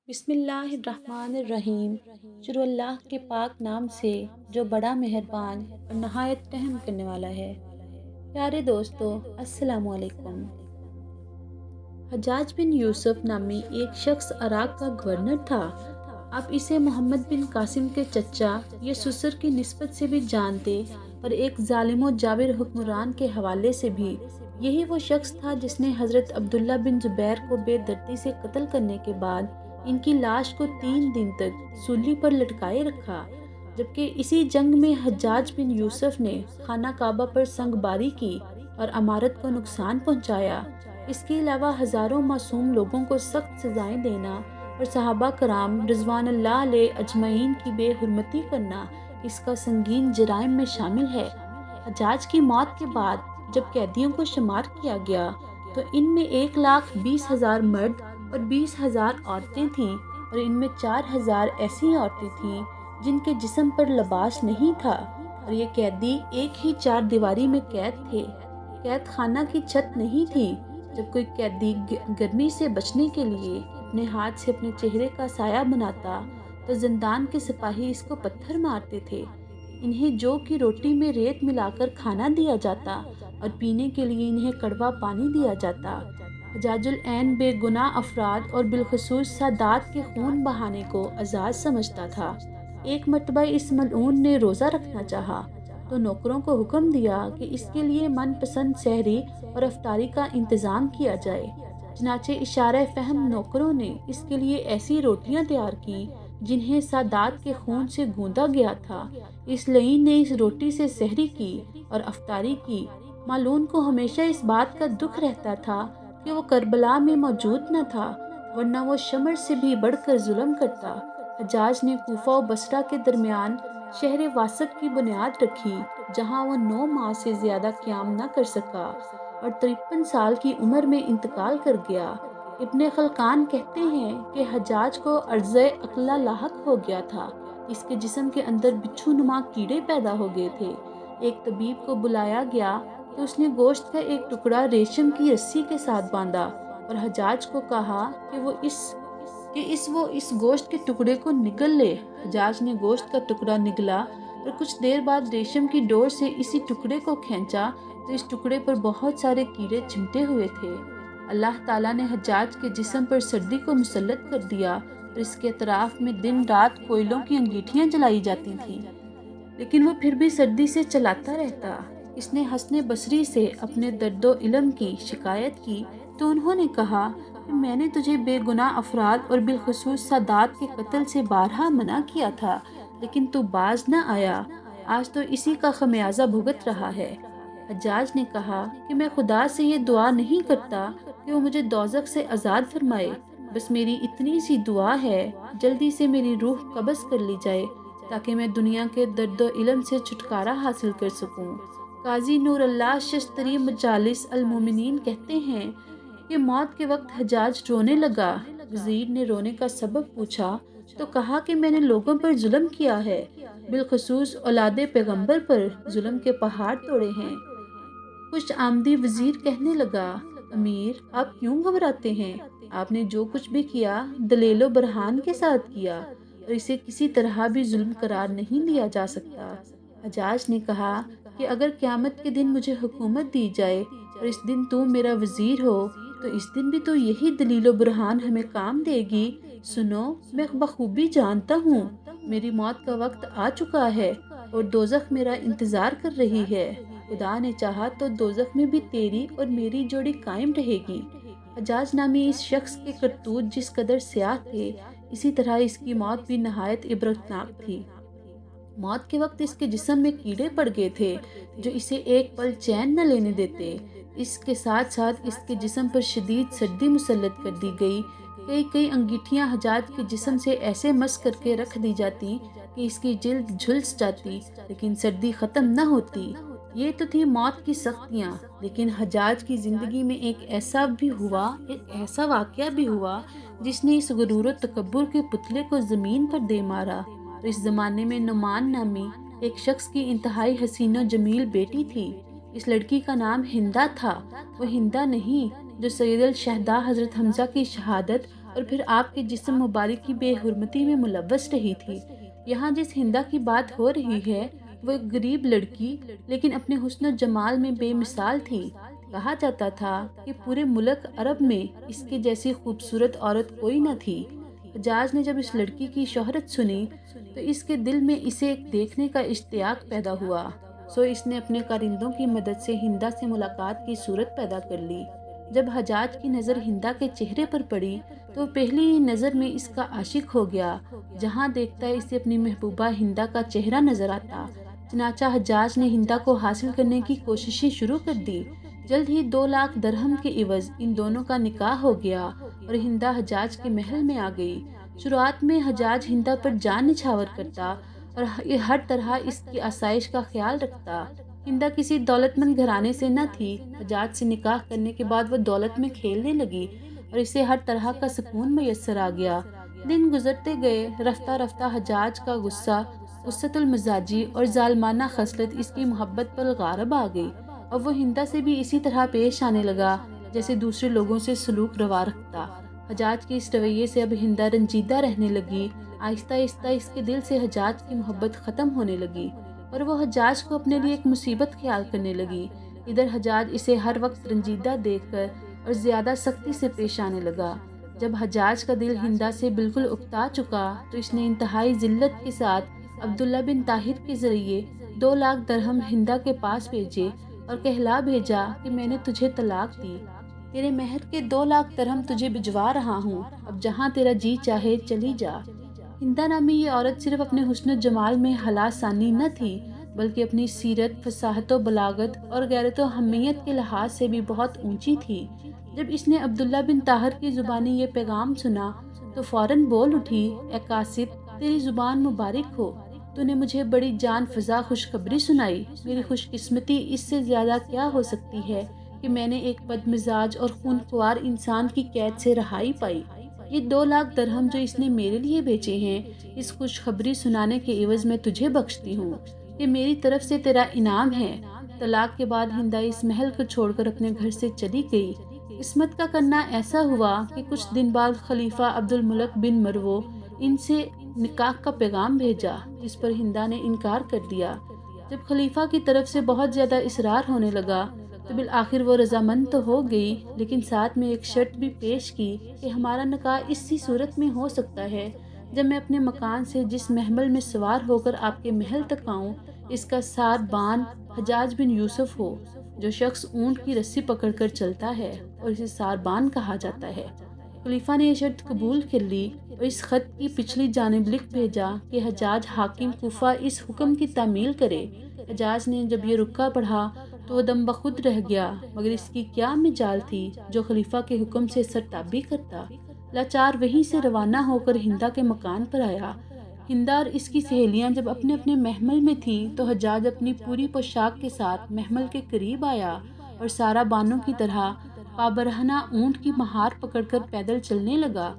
بسم اللہ الرحمن الرحیم۔ شروع اللہ کے پاک نام سے جو بڑا مہربان اور نہایت رحم کرنے والا ہے۔ پیارے دوستو، السلام علیکم۔ حجاج بن یوسف نامی ایک شخص عراق کا گورنر تھا۔ آپ اسے محمد بن قاسم کے چچا یا سسر کی نسبت سے بھی جانتے اور ایک ظالم و جابر حکمران کے حوالے سے بھی۔ یہی وہ شخص تھا جس نے حضرت عبداللہ بن زبیر کو بے دردی سے قتل کرنے کے بعد ان کی لاش کو 3 دن تک سولی پر لٹکائے رکھا، جبکہ اسی جنگ میں حجاج بن یوسف نے خانہ کعبہ پر سنگ باری کی اور عمارت کو نقصان پہنچایا۔ اس کے علاوہ ہزاروں معصوم لوگوں کو سخت سزائیں دینا اور صحابہ کرام رضوان اللہ علیہ اجمعین کی بے حرمتی کرنا اس کا سنگین جرائم میں شامل ہے۔ حجاج کی موت کے بعد جب قیدیوں کو شمار کیا گیا تو ان میں 1,20,000 مرد اور 20,000 عورتیں تھیں، اور ان میں 4,000 ایسی عورتیں تھیں جن کے جسم پر لباس نہیں تھا، اور یہ قیدی ایک ہی 4 دیواری میں قید تھے۔ قید خانہ کی چھت نہیں تھی۔ جب کوئی قیدی گرمی سے بچنے کے لیے اپنے ہاتھ سے اپنے چہرے کا سایہ بناتا تو زندان کے سپاہی اس کو پتھر مارتے تھے۔ انہیں جو کی روٹی میں ریت ملا کر کھانا دیا جاتا اور پینے کے لیے انہیں کڑوا پانی دیا جاتا۔ حجاج العین بے گناہ افراد اور بالخصوص سادات کے خون بہانے کو اعزاز سمجھتا تھا۔ ایک مرتبہ اس ملعون نے روزہ رکھنا چاہا تو نوکروں کو حکم دیا کہ اس کے لیے من پسند سحری اور افطاری کا انتظام کیا جائے۔ چنانچہ اشارہ فہم نوکروں نے اس کے لیے ایسی روٹیاں تیار کی جنہیں سادات کے خون سے گوندا گیا تھا۔ اس لعین نے اس روٹی سے سحری کی اور افطاری کی۔ ملعون کو ہمیشہ اس بات کا دکھ رہتا تھا کہ وہ کربلا میں موجود نہ تھا، ورنہ وہ شمر سے بھی بڑھ کر ظلم کرتا۔ حجاج نے کوفہ و بصرہ کے درمیان شہر واسط کی بنیاد رکھی، جہاں وہ 9 ماہ سے زیادہ قیام نہ کر سکا اور 53 سال کی عمر میں انتقال کر گیا۔ ابن خلقان کہتے ہیں کہ حجاج کو عرض عقلہ لاحق ہو گیا تھا۔ اس کے جسم کے اندر بچھو نما کیڑے پیدا ہو گئے تھے۔ ایک طبیب کو بلایا گیا تو اس نے گوشت کا ایک ٹکڑا ریشم کی رسی کے ساتھ باندھا اور حجاج کو کہا کہ وہ اس گوشت کے ٹکڑے کو نگل لے۔ حجاج نے گوشت کا ٹکڑا نگلا اور کچھ دیر بعد ریشم کی ڈور سے اسی ٹکڑے کو کھینچا تو اس ٹکڑے پر بہت سارے کیڑے چمٹے ہوئے تھے۔ اللہ تعالیٰ نے حجاج کے جسم پر سردی کو مسلط کر دیا اور اس کے اطراف میں دن رات کوئلوں کی انگیٹھیاں جلائی جاتی تھیں، لیکن وہ پھر بھی سردی سے چلاتا رہتا۔ اس نے حسن بصری سے اپنے درد و علم کی شکایت کی تو انہوں نے کہا کہ میں نے تجھے بے گناہ افراد اور بالخصوص سادات کے قتل سے بارہا منع کیا تھا، لیکن تو باز نہ آیا۔ آج تو اسی کا خمیازہ بھگت رہا ہے۔ حجاج نے کہا کہ میں خدا سے یہ دعا نہیں کرتا کہ وہ مجھے دوزخ سے آزاد فرمائے، بس میری اتنی سی دعا ہے، جلدی سے میری روح قبض کر لی جائے تاکہ میں دنیا کے درد و علم سے چھٹکارا حاصل کر سکوں۔ قاضی نور اللہ ششتری مجالس المومنین کہتے ہیں کہ موت کے وقت حجاج رونے لگا۔ وزیر نے رونے کا سبب پوچھا تو کہا کہ میں نے لوگوں پر ظلم کیا ہے، بالخصوص اولاد پیغمبر پر ظلم کے پہاڑ توڑے ہیں۔ خوش آمدی وزیر کہنے لگا، امیر آپ کیوں گھبراتے ہیں؟ آپ نے جو کچھ بھی کیا دلیل و برہان کے ساتھ کیا اور اسے کسی طرح بھی ظلم قرار نہیں دیا جا سکتا۔ حجاج نے کہا کہ اگر قیامت کے دن مجھے حکومت دی جائے اور اس دن تو میرا وزیر ہو تو اس دن بھی تو یہی دلیل و برہان ہمیں کام دے گی۔ سنو، میں بخوبی جانتا ہوں میری موت کا وقت آ چکا ہے اور دوزخ میرا انتظار کر رہی ہے۔ خدا نے چاہا تو دوزخ میں بھی تیری اور میری جوڑی قائم رہے گی۔ حجاج نامی اس شخص کے کرتوت جس قدر سیاہ تھے، اسی طرح اس کی موت بھی نہایت عبرتناک تھی۔ موت کے وقت اس کے جسم میں کیڑے پڑ گئے تھے جو اسے ایک پل چین نہ لینے دیتے۔ اس کے ساتھ ساتھ اس کے جسم پر شدید سردی مسلط کر دی گئی۔ کئی انگیٹھیاں حجاج کے جسم سے ایسے مس کر کے رکھ دی جاتی کہ اس کی جلد جھلس جاتی، لیکن سردی ختم نہ ہوتی۔ یہ تو تھی موت کی سختیاں، لیکن حجاج کی زندگی میں ایک ایسا واقعہ بھی ہوا جس نے اس غرور و تکبر کے پتلے کو زمین پر دے مارا۔ اور اس زمانے میں نعمان نامی ایک شخص کی انتہائی حسین و جمیل بیٹی تھی۔ اس لڑکی کا نام ہندہ تھا۔ وہ ہندہ نہیں جو سید الشہداء حضرت حمزہ کی شہادت اور پھر آپ کے جسم مبارک کی بے حرمتی میں ملوث رہی تھی۔ یہاں جس ہندا کی بات ہو رہی ہے وہ ایک غریب لڑکی لیکن اپنے حسن و جمال میں بے مثال تھی۔ کہا جاتا تھا کہ پورے ملک عرب میں اس کے جیسی خوبصورت عورت کوئی نہ تھی۔ حجاج نے جب اس لڑکی کی شہرت سنی تو اس کے دل میں اسے ایک دیکھنے کا اشتیاق پیدا ہوا، سو اس نے اپنے کارندوں کی مدد سے ہندا سے ملاقات کی صورت پیدا کر لی۔ جب حجاج کی نظر ہندا کے چہرے پر پڑی تو وہ پہلی ہی نظر میں اس کا عاشق ہو گیا۔ جہاں دیکھتا ہے اسے اپنی محبوبہ ہندا کا چہرہ نظر آتا۔ چنانچہ حجاج نے ہندا کو حاصل کرنے کی کوششیں شروع کر دی۔ جلد ہی 2 لاکھ درہم کے عوض ان دونوں کا نکاح ہو گیا اور ہندا حجاج کے محل میں آ گئی۔ شروعات میں حجاج ہندا پر جان نچھاور کرتا اور ہر طرح اس کی آسائش کا خیال رکھتا۔ ہندا کسی دولت مند گھرانے سے نہ تھی۔ حجاج سے نکاح کرنے کے بعد وہ دولت میں کھیلنے لگی اور اسے ہر طرح کا سکون میسر آ گیا۔ دن گزرتے گئے، رفتہ رفتہ حجاج کا غصۃ المزاجی اور ظالمانہ خصلت اس کی محبت پر غالب آ گئی اور وہ ہندا سے بھی اسی طرح پیش آنے لگا جیسے دوسرے لوگوں سے سلوک روا رکھتا۔ حجاج کے اس رویے سے اب ہندا رنجیدہ رہنے لگی۔ آہستہ آہستہ اس کے دل سے حجاج کی محبت ختم ہونے لگی اور وہ حجاج کو اپنے لیے ایک مصیبت خیال کرنے لگی۔ ادھر حجاج اسے ہر وقت رنجیدہ دیکھ کر اور زیادہ سختی سے پیش آنے لگا۔ جب حجاج کا دل ہندا سے بالکل اکتا چکا تو اس نے انتہائی ذلت کے ساتھ عبداللہ بن طاہر کے ذریعے 2 لاکھ درہم ہندا کے پاس بھیجے اور کہلا بھیجا کہ میں نے تجھے طلاق دی، تیرے مہر کے 2 لاکھ درہم تجھے بھجوا رہا ہوں، اب جہاں تیرا جی چاہے چلی جا۔ ہندا نامی یہ عورت صرف اپنے حسن و جمال میں حلا ثانی نہ تھی بلکہ اپنی سیرت، فصاحت و بلاغت اور غیرت و حمیت کے لحاظ سے بھی بہت اونچی تھی۔ جب اس نے عبداللہ بن طاہر کی زبانی یہ پیغام سنا تو فوراً بول اٹھی، اے قاصد، تیری زبان مبارک ہو، تو نے مجھے بڑی جان فزا خوشخبری سنائی۔ میری خوش قسمتی اس سے زیادہ کیا ہو سکتی ہے کہ میں نے ایک بد مزاج اور خونخوار انسان کی قید سے رہائی پائی۔ یہ 2 لاکھ درہم جو اس نے میرے لیے بیچے ہیں، اس خوشخبری سنانے کے عوض میں تجھے بخشتی ہوں، یہ میری طرف سے تیرا انعام ہے۔ طلاق کے بعد ہندا اس محل کو چھوڑ کر اپنے گھر سے چلی گئی۔ قسمت کا کرنا ایسا ہوا کہ کچھ دن بعد خلیفہ عبد الملک بن مروہ ان سے نکاح کا پیغام بھیجا، جس پر ہندا نے انکار کر دیا۔ جب خلیفہ کی طرف سے بہت زیادہ اصرار ہونے لگا تو بالآخر وہ رضامند تو ہو گئی، لیکن ساتھ میں ایک شرط بھی پیش کی کہ ہمارا نکاح اسی صورت میں ہو سکتا ہے جب میں اپنے مکان سے جس محمل میں سوار ہو کر آپ کے محل تک آؤں، اس کا ساربان حجاج بن یوسف ہو۔ جو شخص اونٹ کی رسی پکڑ کر چلتا ہے اور اسے ساربان کہا جاتا ہے۔ خلیفہ نے یہ شرط قبول کر لی اور اس خط کی پچھلی جانب لکھ بھیجا کہ حجاج حاکم کوفہ اس حکم کی تعمیل کرے۔ حجاج نے جب یہ رکا پڑھا تو وہ دم بخود رہ گیا، مگر اس کی کیا مجال تھی جو خلیفہ کے حکم سے سرتابی کرتا۔ لاچار وہیں سے روانہ ہو کر ہندا کے مکان پر آیا۔ ہندا اور اس کی سہیلیاں جب اپنے اپنے محمل میں تھیں تو حجاج اپنی پوری پوشاک کے ساتھ محمل کے قریب آیا اور سارا بانوں کی طرح پابرہنہ اونٹ کی مہار پکڑ کر پیدل چلنے لگا۔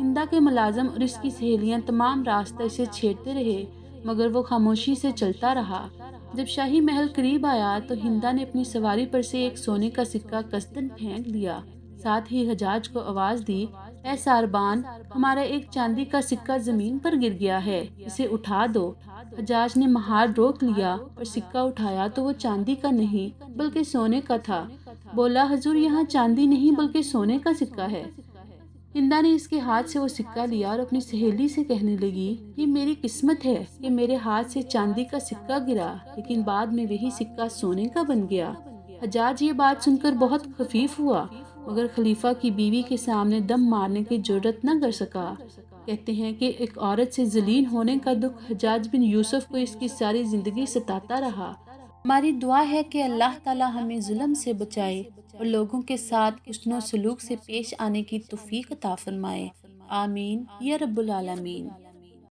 ہندا کے ملازم اور اس کی سہیلیاں تمام راستہ اسے چھیڑتے رہے مگر وہ خاموشی سے چلتا رہا۔ جب شاہی محل قریب آیا تو ہندا نے اپنی سواری پر سے ایک سونے کا سکہ قصداً پھینک دیا، ساتھ ہی حجاج کو آواز دی، اے ساربان، ہمارا ایک چاندی کا سکہ زمین پر گر گیا ہے، اسے اٹھا دو۔ حجاج نے مہار روک لیا اور سکہ اٹھایا تو وہ چاندی کا نہیں بلکہ سونے کا تھا۔ بولا، حضور، یہاں چاندی نہیں بلکہ سونے کا سکہ ہے۔ ہندا نے اس کے ہاتھ سے وہ سکہ لیا اور اپنی سہیلی سے کہنے لگی، یہ میری قسمت ہے کہ میرے ہاتھ سے چاندی کا سکہ گرا، لیکن بعد میں وہی سکہ سونے کا بن گیا۔ حجاج یہ بات سن کر بہت خفیف ہوا مگر خلیفہ کی بیوی کے سامنے دم مارنے کی جرأت نہ کر سکا۔ کہتے ہیں کہ ایک عورت سے ذلیل ہونے کا دکھ حجاج بن یوسف کو اس کی ساری زندگی ستاتا رہا۔ ہماری دعا ہے کہ اللہ تعالی ہمیں ظلم سے بچائے اور لوگوں کے ساتھ حسن و سلوک سے پیش آنے کی توفیق عطا فرمائے۔ آمین یا رب العالمین۔